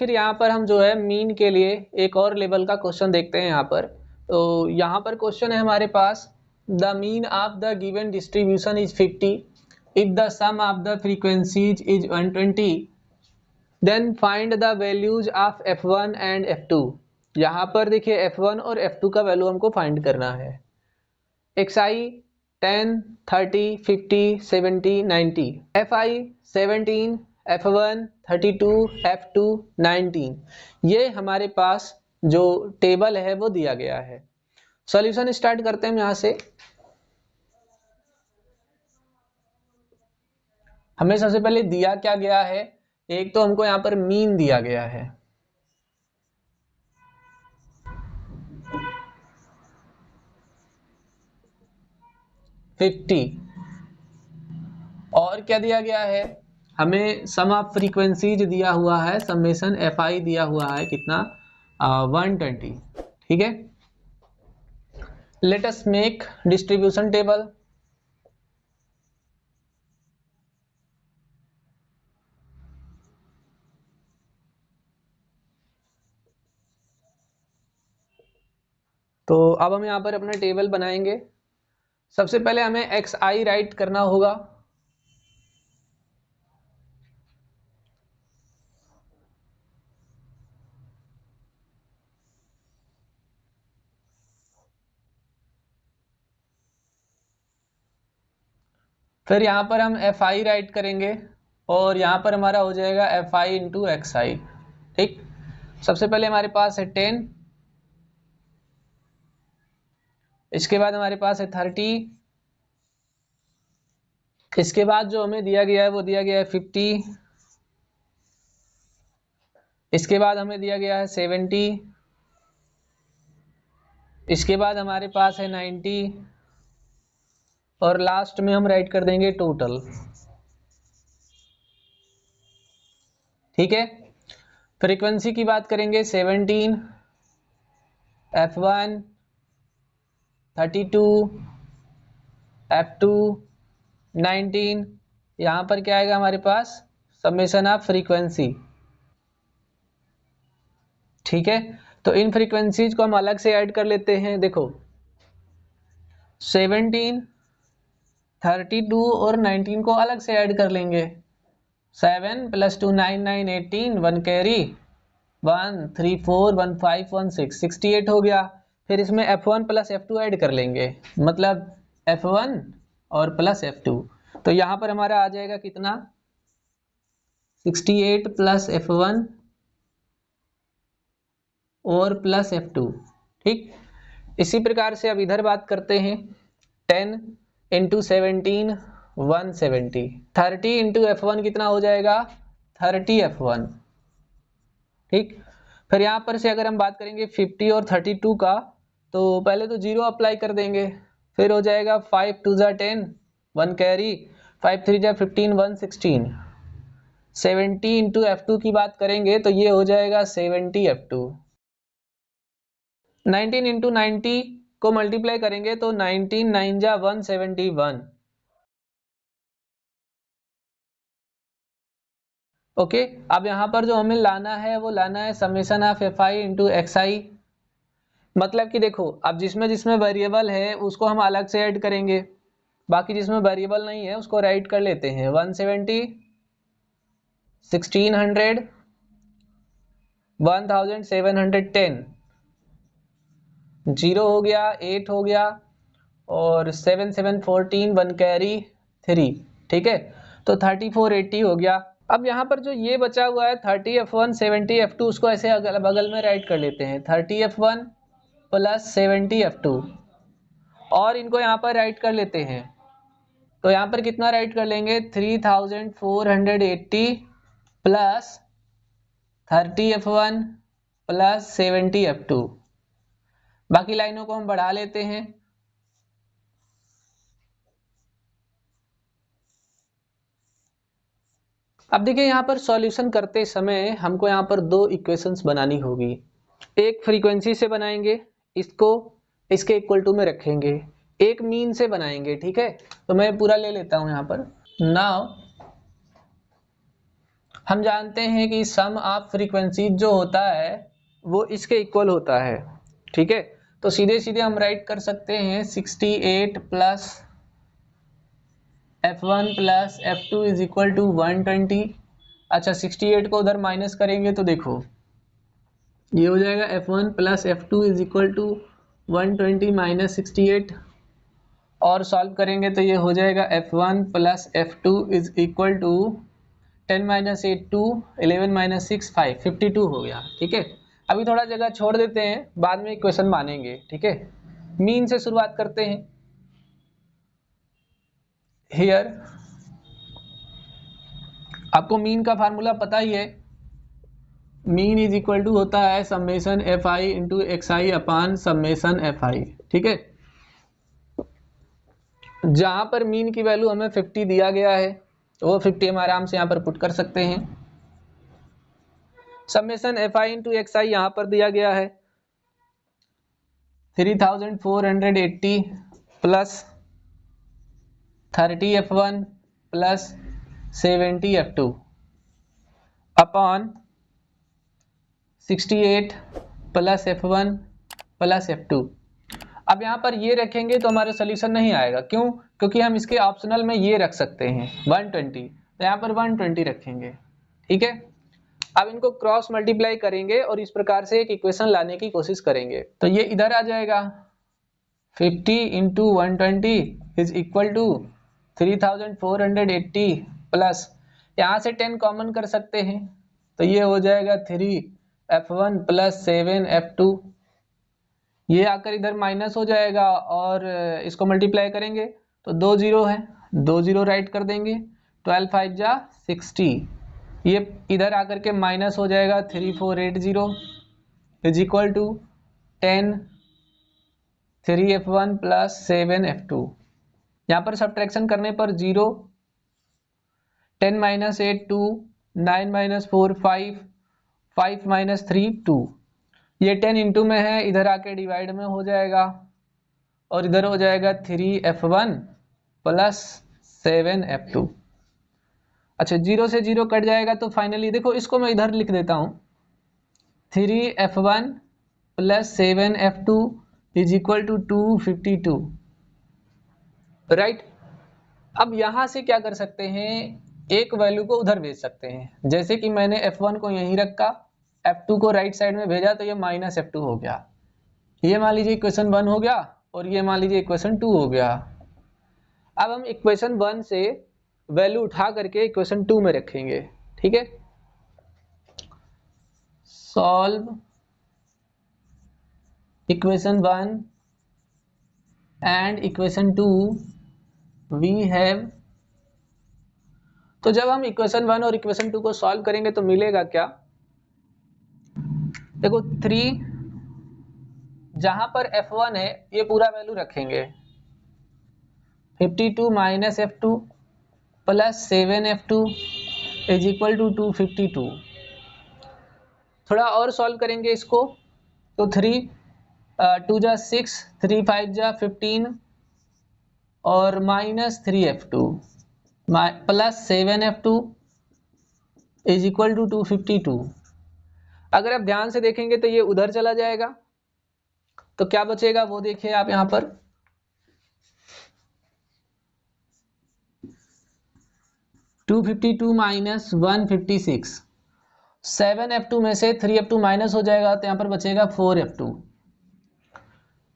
फिर यहाँ पर हम जो है मीन के लिए एक और लेवल का क्वेश्चन देखते हैं यहाँ पर। तो यहाँ पर क्वेश्चन है हमारे पास, the mean of the given distribution is 50 if the sum of the frequencies is 120 then find the values of f1 and f2। यहाँ पर देखिए f1 और f2 का वैल्यू हमको फाइंड करना है। xi 10, 30, 50, 70, 90, fi 17, f1 32, f2 19। ये हमारे पास जो टेबल है वो दिया गया है। सॉल्यूशन स्टार्ट करते हैं यहाँ से। हमें सबसे पहले दिया क्या गया है, एक तो हमको यहाँ पर मीन दिया गया है, फिफ्टी, और क्या दिया गया है, हमें सम ऑफ फ्रीक्वेंसीज दिया हुआ है, समेशन एफ आई दिया हुआ है कितना, 120। ठीक है, let us make distribution table. तो अब हम यहाँ पर अपना टेबल बनाएंगे। सबसे पहले हमें एक्स आई राइट करना होगा। फिर यहाँ पर हम एफ आई राइट करेंगे और यहाँ पर हमारा हो जाएगा एफ आई इंटू एक्स आई। ठीक, सबसे पहले हमारे पास है 10, इसके बाद हमारे पास है 30, इसके बाद जो हमें दिया गया है वो दिया गया है 50, इसके बाद हमें दिया गया है 70, इसके बाद हमारे पास है 90 और लास्ट में हम राइट कर देंगे टोटल। ठीक है, फ्रीक्वेंसी की बात करेंगे 17, f1 32, f2 19। यहाँ पर क्या आएगा हमारे पास, समेशन ऑफ फ्रीक्वेंसी। ठीक है, तो इन फ्रीक्वेंसीज को हम अलग से ऐड कर लेते हैं। देखो 17, 32 और 19 को अलग से ऐड कर लेंगे। 7 + 2 9 9 18, 1 कैरी, 1 3 4 1 5 1 6 68 हो गया। फिर इसमें f1 + f2 ऐड कर लेंगे, मतलब f1 और प्लस f2। तो यहाँ पर हमारा आ जाएगा कितना, 68 + f1 और प्लस f2। ठीक, इसी प्रकार से अब इधर बात करते हैं। 10 × 17 170, 30 × f1 कितना हो जाएगा, 30 f1। ठीक, फिर यहाँ पर से अगर हम बात करेंगे 50 और 32 का, तो पहले तो 0 अप्लाई कर देंगे, फिर हो जाएगा 5 2 10, 1 कैरी, 5 3 15 116। 70 × f2 की बात करेंगे तो ये हो जाएगा 70 f2। 19 × 90 को मल्टीप्लाई करेंगे तो 19 9 जा 171। ओके, अब यहाँ पर जो हमें लाना है वो लाना है summation of F I into X I. मतलब कि देखो, अब जिसमें जिसमें वेरिएबल है उसको हम अलग से ऐड करेंगे, बाकी जिसमें वेरिएबल नहीं है उसको राइट कर लेते हैं। 170, 1600, 1710, 0 हो गया, 8 हो गया और 7 7 14, 1 कैरी 3। ठीक है, तो 3480 हो गया। अब यहाँ पर जो ये बचा हुआ है 30 f1 70 f2, उसको ऐसे अगल बगल में राइट कर लेते हैं, 30 f1 + 70 f2, और इनको यहाँ पर राइट कर लेते हैं। तो यहाँ पर कितना राइट कर लेंगे, 3480 + 30 f1 + 70 f2। बाकी लाइनों को हम बढ़ा लेते हैं। अब देखिए यहाँ पर सॉल्यूशन करते समय हमको यहाँ पर दो इक्वेशंस बनानी होगी। एक फ्रीक्वेंसी से बनाएंगे, इसको इसके इक्वल टू में रखेंगे, एक मीन से बनाएंगे। ठीक है, तो मैं पूरा ले लेता हूं यहाँ पर। नाउ हम जानते हैं कि सम ऑफ फ्रीक्वेंसी जो होता है वो इसके इक्वल होता है, ठीक है। तो सीधे सीधे हम राइट कर सकते हैं 68 plus f1 plus f2 is equal to 120। अच्छा 68 को उधर माइनस करेंगे तो देखो ये हो जाएगा f1 plus f2 is equal to 120 minus 68, और सॉल्व करेंगे तो ये हो जाएगा f1 plus f2 is equal to 10 minus 8 2, 11 minus 6 5, 52 हो गया, ठीक है। अभी थोड़ा जगह छोड़ देते हैं, बाद में इक्वेशन मानेंगे, ठीक है। मीन से शुरुआत करते हैं। हियर आपको मीन का फार्मूला पता ही है, मीन इज इक्वल टू होता है summation F I into X I upon summation F आई, ठीक है। जहां पर मीन की वैल्यू हमें 50 दिया गया है वो 50 हम आराम से यहाँ पर पुट कर सकते हैं। Summation F I into X I यहाँ पर दिया गया है 3480 plus 30 f1 plus 70 f2 upon 68 plus f1 plus f2। अब यहाँ पर ये रखेंगे तो हमारा सोल्यूशन नहीं आएगा, क्यों? क्योंकि हम इसके ऑप्शनल में ये रख सकते हैं 120, तो यहाँ पर 120 रखेंगे, ठीक है। अब इनको क्रॉस मल्टीप्लाई करेंगे और इस प्रकार से एक इक्वेशन लाने की कोशिश करेंगे, तो ये इधर आ जाएगा 50 into 120 is equal to 3480 plus यहाँ से 10 कॉमन कर सकते हैं तो ये हो जाएगा 3f1 प्लस 7f2। ये आकर इधर माइनस हो जाएगा और इसको मल्टीप्लाई करेंगे तो 2 जीरो है, 2 जीरो राइट कर देंगे, 12 5 जा 60, ये इधर आकर के माइनस हो जाएगा 3480 is equal to 10 3f1 plus 7f2। यहाँ पर सब्ट्रैक्शन करने पर 0, 10 माइनस 8 2, 9 माइनस 4 5, 5 माइनस 3 2, ये 10 इंटू में है, इधर आके डिवाइड में हो जाएगा और इधर हो जाएगा 3f1 प्लस 7f2। अच्छा 0 से 0 कट जाएगा तो फाइनली देखो इसको मैं इधर लिख देता हूँ 3f1 plus 7f2 is equal to 252, right. अब यहां से क्या कर सकते हैं, एक वैल्यू को उधर भेज सकते हैं, जैसे कि मैंने f1 को यहीं रखा, f2 को राइट साइड में भेजा तो ये माइनस f2 हो गया, ये मान लीजिए इक्वेशन 1 हो गया और ये मान लीजिए इक्वेशन 2 हो गया। अब हम इक्वेशन 1 से वैल्यू उठा करके इक्वेशन 2 में रखेंगे, ठीक है। Solve equation 1 and equation 2 we have. तो जब हम इक्वेशन 1 और इक्वेशन 2 को सॉल्व करेंगे तो मिलेगा क्या, देखो 3 जहां पर f1 है ये पूरा वैल्यू रखेंगे 52 minus f2 plus 7f2 is equal to 252। थोड़ा और सॉल्व करेंगे इसको तो 3 2 जा 6, 3 5 जा 15 और minus 3f2 plus 7f2 is equal to 252। अगर आप ध्यान से देखेंगे तो ये उधर चला जाएगा तो क्या बचेगा वो देखिए आप यहाँ पर 252 माइनस 156, 7f2 में से 3f2 माइनस हो जाएगा तो यहाँ पर बचेगा 4f2।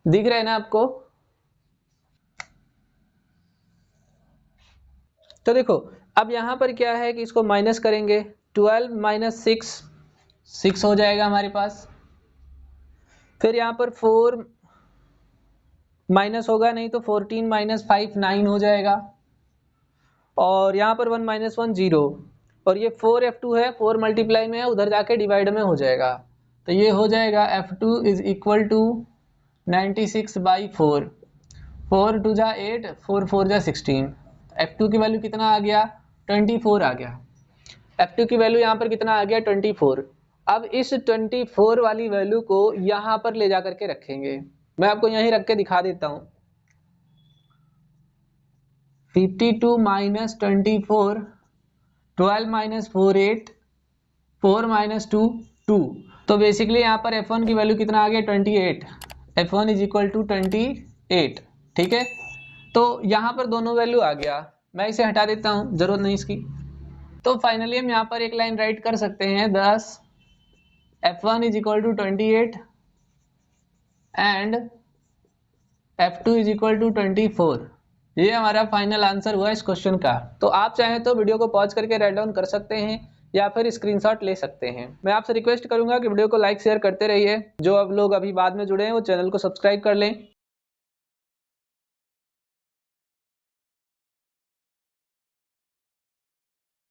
दिख रहा है ना आपको? तो देखो अब यहां पर क्या है कि इसको माइनस करेंगे 12 माइनस 6 हो जाएगा हमारे पास, फिर यहाँ पर 4 माइनस होगा नहीं तो 14 माइनस 5 9 हो जाएगा और यहाँ पर 1 माइनस 1 0 और ये 4f2 है, 4 मल्टीप्लाई में है, उधर जाके डिवाइड में हो जाएगा तो ये हो जाएगा f2 is equal to 96 by 4, 4 2 जा 8, 4 4 जा 16, f2 की वैल्यू कितना आ गया 24 आ गया। f2 की वैल्यू यहाँ पर कितना आ गया 24। अब इस 24 वाली वैल्यू को यहाँ पर ले जा करके रखेंगे, मैं आपको यहीं रख के दिखा देता हूँ 52 माइनस 24, 12 माइनस 4 8, 4 माइनस 2 2। तो बेसिकली यहाँ पर F1 की वैल्यू कितना आ गया 28, F1 इज इक्वल टू 28। ठीक है, तो यहाँ पर दोनों वैल्यू आ गया, मैं इसे हटा देता हूँ, जरूरत नहीं इसकी। तो फाइनली हम यहाँ पर एक लाइन राइट कर सकते हैं, thus F1 is equal to 28 and F2 is equal to 24। ये हमारा फाइनल आंसर हुआ इस क्वेश्चन का। तो आप चाहें तो वीडियो को पॉज करके राइट डाउन कर सकते हैं या फिर स्क्रीनशॉट ले सकते हैं। मैं आपसे रिक्वेस्ट करूंगा कि वीडियो को लाइक शेयर करते रहिए। जो अब लोग अभी बाद में जुड़े हैं वो चैनल को सब्सक्राइब कर लें।